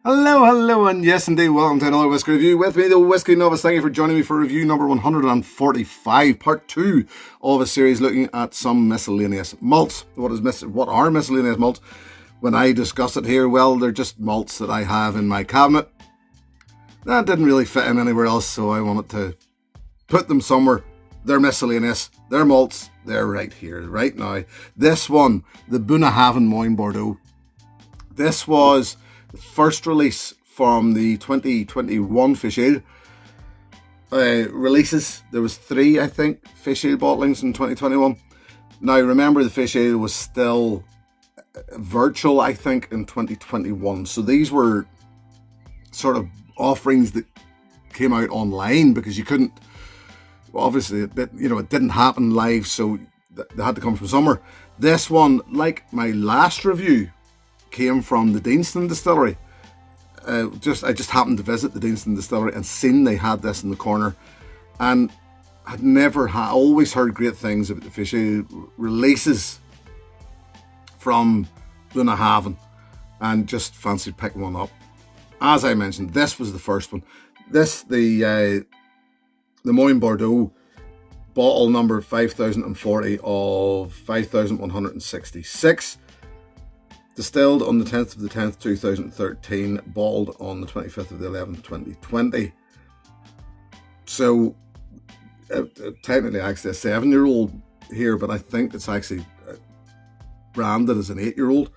Hello, and yes, indeed, welcome to another Whiskey review with me, the Whiskey Novice. Thank you for joining me for review number 145, part 2 of a series looking at some miscellaneous malts. What are miscellaneous malts? When I discuss it here, well, they're just malts that I have in my cabinet. That didn't really fit in anywhere else, so I wanted to put them somewhere. They're miscellaneous, they're malts, they're right here, right now. This one, the Bunnahabhain Moine Bordeaux. This was the first release from the 2021 Feis Ile releases. There was 3, I think, Feis Ile bottlings in 2021. Now, remember, the Feis Ile was still virtual, I think, in 2021. So these were sort of offerings that came out online because you couldn't. Obviously, it didn't happen live, so they had to come from somewhere. This one, like my last review, came from the N.A.S distillery. I just happened to visit the N.A.S distillery and seen they had this in the corner, and had always heard great things about the Feis Ile releases from Bunnahabhain, and just fancied picking one up. As I mentioned, this was the first one. The Moine Bordeaux, bottle number 5040 of 5166. Distilled on the 10th of the 10th, 2013, bottled on the 25th of the 11th, 2020. So, technically actually a 7-year-old here, but I think it's actually branded as an 8-year-old.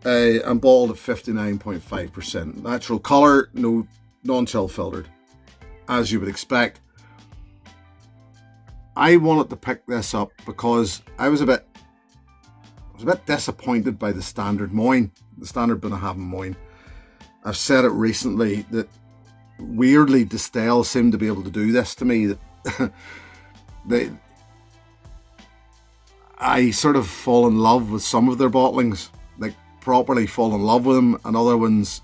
And bottled at 59.5%. Natural colour, no non-chill filtered, as you would expect. I wanted to pick this up because I was a bit disappointed by the standard Bunnahabhain Moine. I've said it recently that weirdly Distell seem to be able to do this to me, that I sort of fall in love with some of their bottlings, like properly fall in love with them, and other ones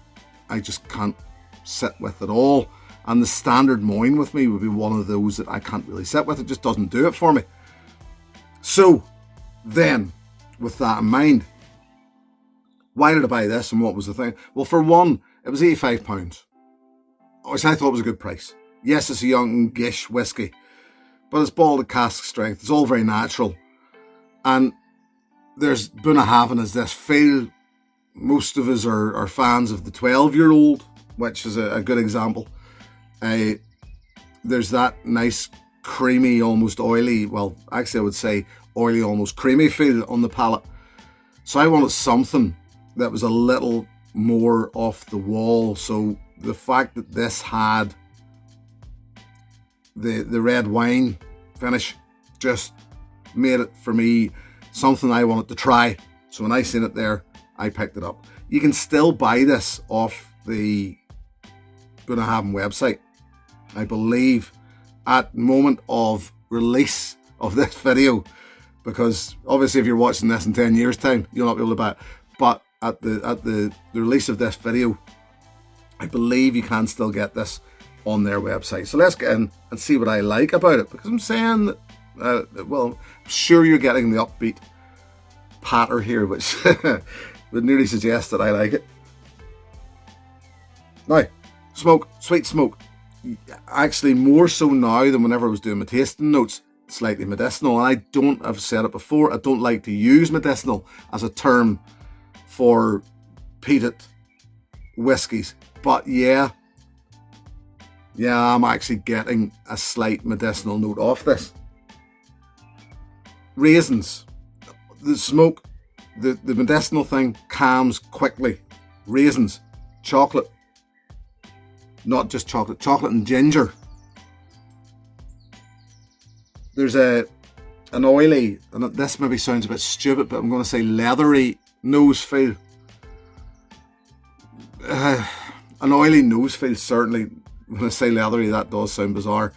I just can't sit with at all. And the standard Moine with me would be one of those that I can't really sit with. It just doesn't do it for me. So then, with that in mind, why did I buy this and what was the thing? Well, for one, it was £85, which I thought was a good price. Yes, it's a youngish whiskey, but it's bottled at cask strength. It's all very natural. And there's Bunnahabhain as this feel. Most of us are fans of the 12-year-old, which is a good example. There's that nice creamy, almost oily, well, actually I would say oily, almost creamy feel on the palate. So I wanted something that was a little more off the wall. So the fact that this had the red wine finish just made it, for me, something I wanted to try. So when I seen it there, I picked it up. You can still buy this off the Bunnahabhain website, I believe, at moment of release of this video, because obviously if you're watching this in 10 years time, you'll not be able to buy it. But at the release of this video, I believe you can still get this on their website. So let's get in and see what I like about it, because I'm saying that, well, I'm sure you're getting the upbeat patter here, which would nearly suggest that I like it. Now, smoke, sweet smoke. Actually, more so now than whenever I was doing my tasting notes. Slightly medicinal, and I've said it before, I don't like to use medicinal as a term for peated whiskies, but yeah, I'm actually getting a slight medicinal note off this. Raisins, the smoke, the medicinal thing calms quickly. Raisins, chocolate, not just chocolate and ginger. There's an oily, and this maybe sounds a bit stupid, but I'm going to say leathery nose feel. An oily nose feel, certainly. When I say leathery, that does sound bizarre.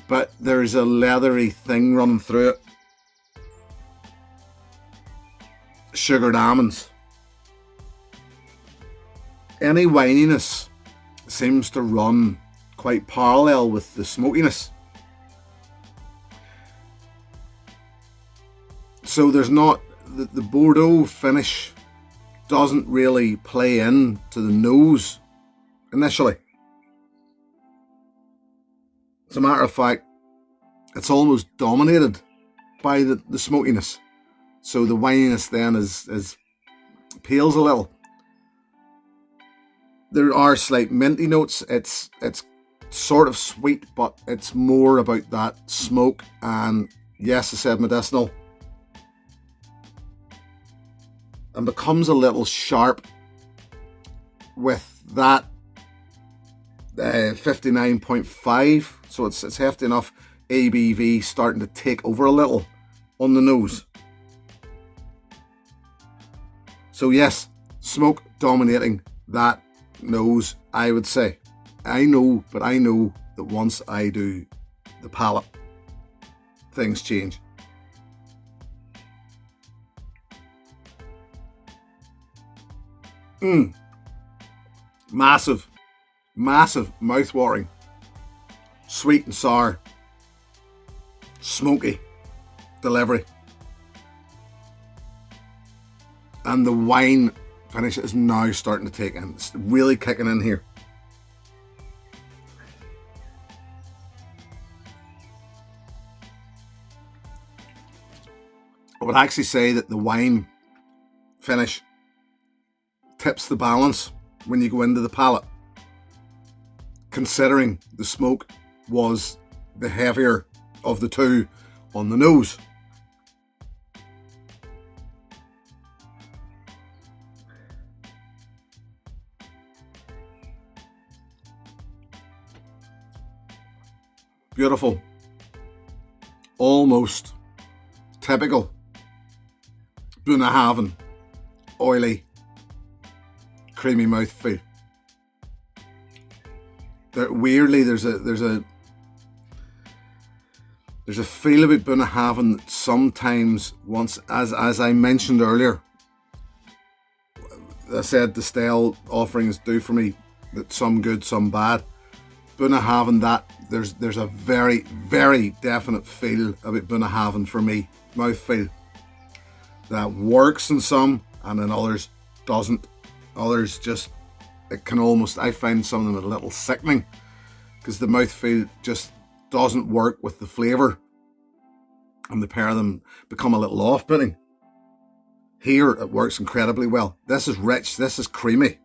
But there's a leathery thing running through it. Sugared almonds. Any wininess seems to run quite parallel with the smokiness. So there's not the Bordeaux finish doesn't really play in to the nose initially. As a matter of fact, it's almost dominated by the smokiness. So the wininess then is pales a little. There are slight minty notes. It's sort of sweet, but it's more about that smoke and, yes, I said medicinal. And becomes a little sharp with that 59.5. So it's hefty enough. ABV starting to take over a little on the nose. So yes, smoke dominating that nose, I would say. I know that once I do the palate, things change. Massive mouth-watering, sweet and sour, smoky delivery. And the wine finish is now starting to take in. It's really kicking in here. I would actually say that the wine finish tips the balance when you go into the palate, considering the smoke was the heavier of the two on the nose. Beautiful, almost typical Bunnahabhain, oily, creamy mouthfeel. Weirdly, there's a feel about Bunnahabhain that sometimes, once, as I mentioned earlier, I said the stale offerings do for me that some good, some bad. Bunnahabhain, that there's a very, very definite feel about Bunnahabhain for me, mouthfeel, that works in some and in others doesn't. Others just, it can almost, I find some of them a little sickening because the mouthfeel just doesn't work with the flavour and the pair of them become a little off-putting. Here it works incredibly well. This is rich, this is creamy.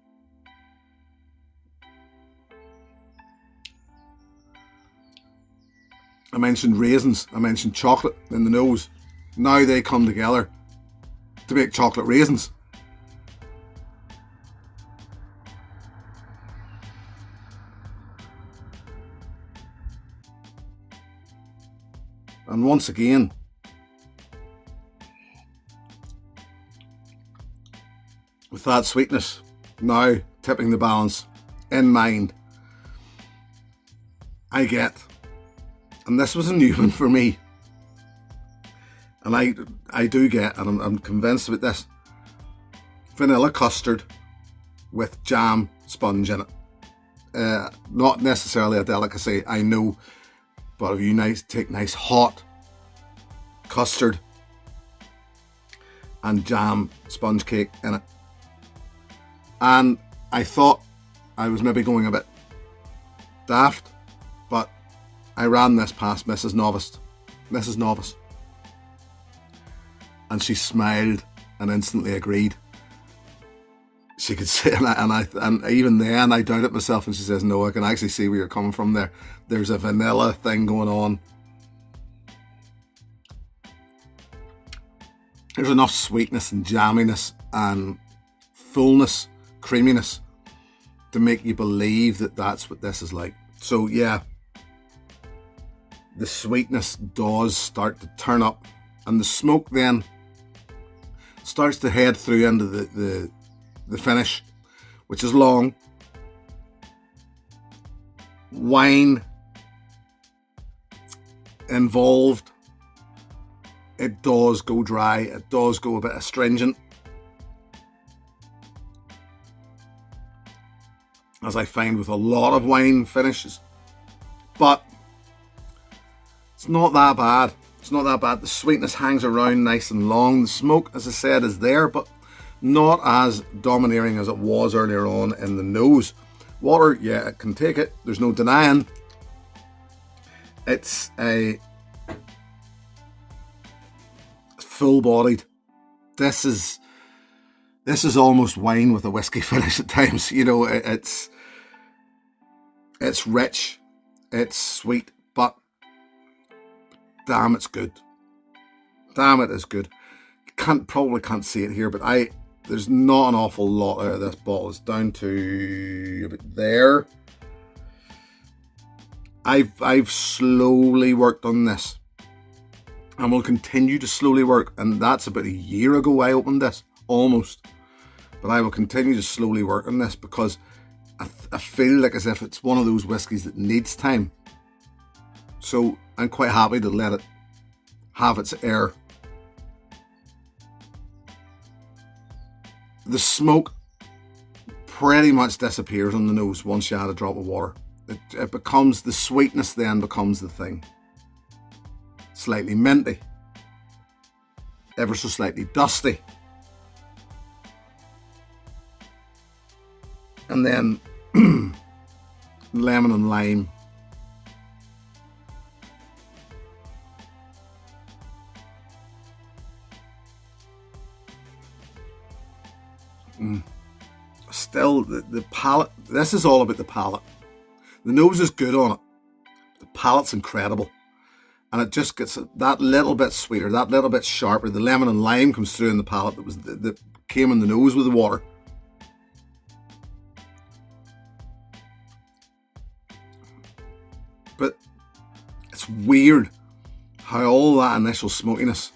I mentioned raisins, I mentioned chocolate in the nose. Now they come together to make chocolate raisins. And once again, with that sweetness now tipping the balance in mind, I get, and this was a new one for me, and I do get, and I'm convinced about this, vanilla custard with jam sponge in it. Not necessarily a delicacy, I know, but if you take nice hot custard and jam sponge cake in it. And I thought I was maybe going a bit daft, but I ran this past Mrs. Novice. And she smiled and instantly agreed. She could say, and even then I doubted myself, and she says, no, I can actually see where you're coming from there. There's a vanilla thing going on. There's enough sweetness and jamminess and fullness, creaminess to make you believe that that's what this is like. So yeah, the sweetness does start to turn up, and the smoke then starts to head through into the finish, which is long. Wine involved. It does go dry. It does go a bit astringent, as I find with a lot of wine finishes. But it's not that bad. It's not that bad. The sweetness hangs around nice and long. The smoke, as I said, is there, but Not as domineering as it was earlier on in the nose. Water, yeah, it can take it. There's no denying. It's a full-bodied. This is almost wine with a whiskey finish at times. You know, it's rich, it's sweet, but damn, it's good. Damn, it is good. Probably can't see it here, but there's not an awful lot out of this bottle. It's down to about there. I've slowly worked on this, and will continue to slowly work. And that's about a year ago I opened this, almost. But I will continue to slowly work on this because I feel like as if it's one of those whiskies that needs time. So I'm quite happy to let it have its air. The smoke pretty much disappears on the nose once you add a drop of water. It becomes, the sweetness then becomes the thing. Slightly minty. Ever so slightly dusty. And then lemon and lime. Still, the palate, this is all about the palate. The nose is good on it. The palate's incredible. And it just gets that little bit sweeter, that little bit sharper. The lemon and lime comes through in the palate that came in the nose with the water. But it's weird how all that initial smokiness,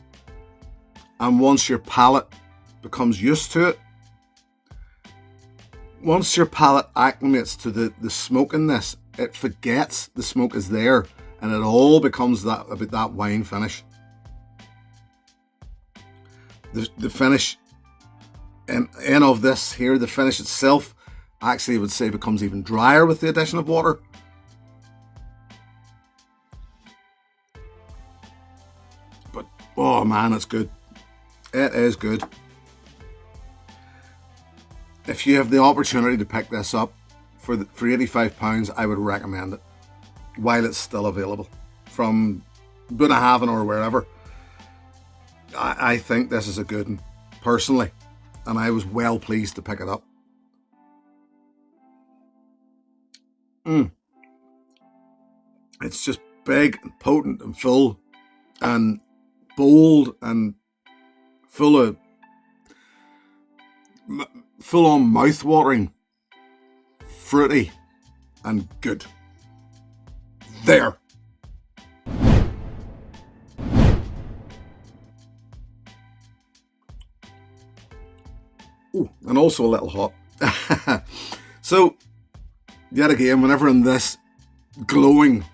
and once your palate becomes used to it, once your palate acclimates to the smoke in this, it forgets the smoke is there, and it all becomes about that wine finish. The finish in of this here, the finish itself, actually I would say becomes even drier with the addition of water. But oh man, it's good. It is good. If you have the opportunity to pick this up for £85, I would recommend it while it's still available from Bunnahabhain or wherever. I think this is a good one, personally, and I was well pleased to pick it up. It's just big and potent and full and bold and full on mouth-watering, fruity and good. There. Oh, and also a little hot. So, yet again, whenever I'm this glowing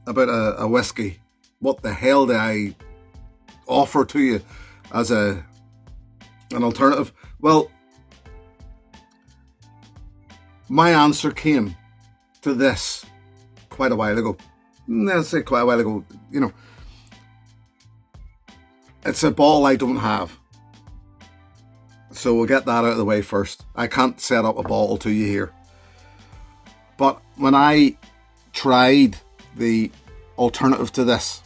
about a whiskey, what the hell do I offer to you as an alternative? Well, my answer came to this quite a while ago. Let's say quite a while ago, you know. It's a bottle I don't have. So we'll get that out of the way first. I can't set up a bottle to you here. But when I tried the alternative to this,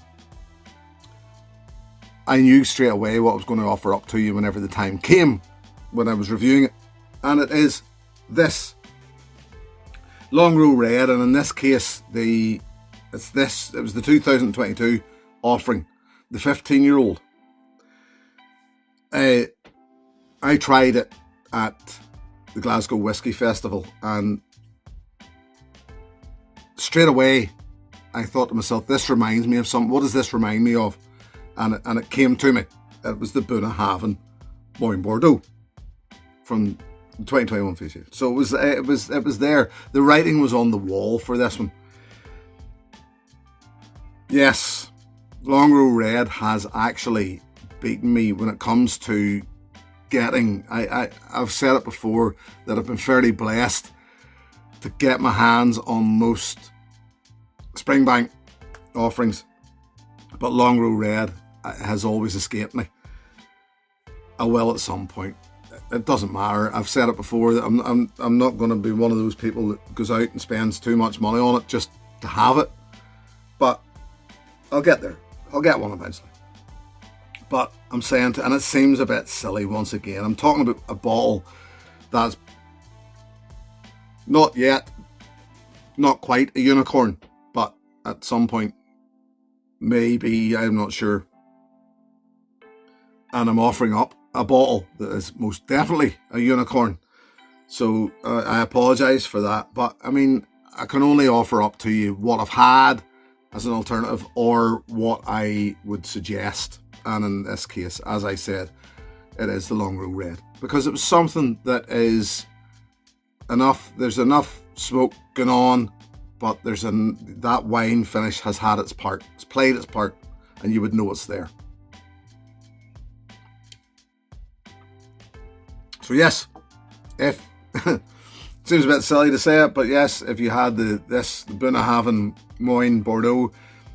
I knew straight away what I was going to offer up to you whenever the time came, when I was reviewing it. And it is this Long Row Red, and in this case, it was the 2022 offering, the 15-year-old. I tried it at the Glasgow Whisky Festival, and straight away I thought to myself, this reminds me of something. What does this remind me of? And it came to me. It was the Bunnahabhain Moine Bordeaux from 2021 Feis Ile. So it was there. The writing was on the wall for this one. Yes, Long Row Red has actually beaten me when it comes to getting. I've said it before that I've been fairly blessed to get my hands on most Springbank offerings, but Long Row Red has always escaped me. I will at some point. it doesn't matter. I've said it before that I'm not going to be one of those people that goes out and spends too much money on it just to have it. But I'll get there. I'll get one eventually. But I'm saying, and it seems a bit silly once again. I'm talking about a bottle that's not yet, not quite a unicorn, but at some point, maybe, I'm not sure. And I'm offering up a bottle that is most definitely a unicorn. So I apologise for that. But I mean, I can only offer up to you what I've had as an alternative or what I would suggest. And in this case, as I said, it is the Longrow Red. Because it was something that is enough, there's enough smoke going on, but that wine finish has had its part. It's played its part, and you would know it's there. So yes, if seems a bit silly to say it, but yes, if you had the Bunnahabhain Moine Bordeaux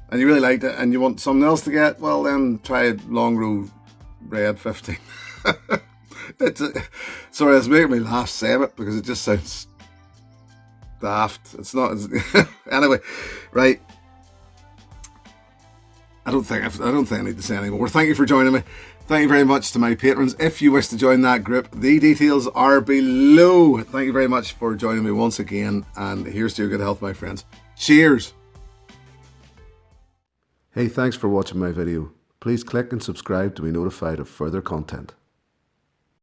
and you really liked it and you want something else to get, well then try Longrow Red 15. Sorry, it's making me laugh saying it because it just sounds daft. It's not. Anyway, right. I don't think I need to say any more. Thank you for joining me. Thank you very much to my patrons. If you wish to join that group, the details are below. Thank you very much for joining me once again, and here's to your good health, my friends. Cheers. Hey, thanks for watching my video. Please click and subscribe to be notified of further content.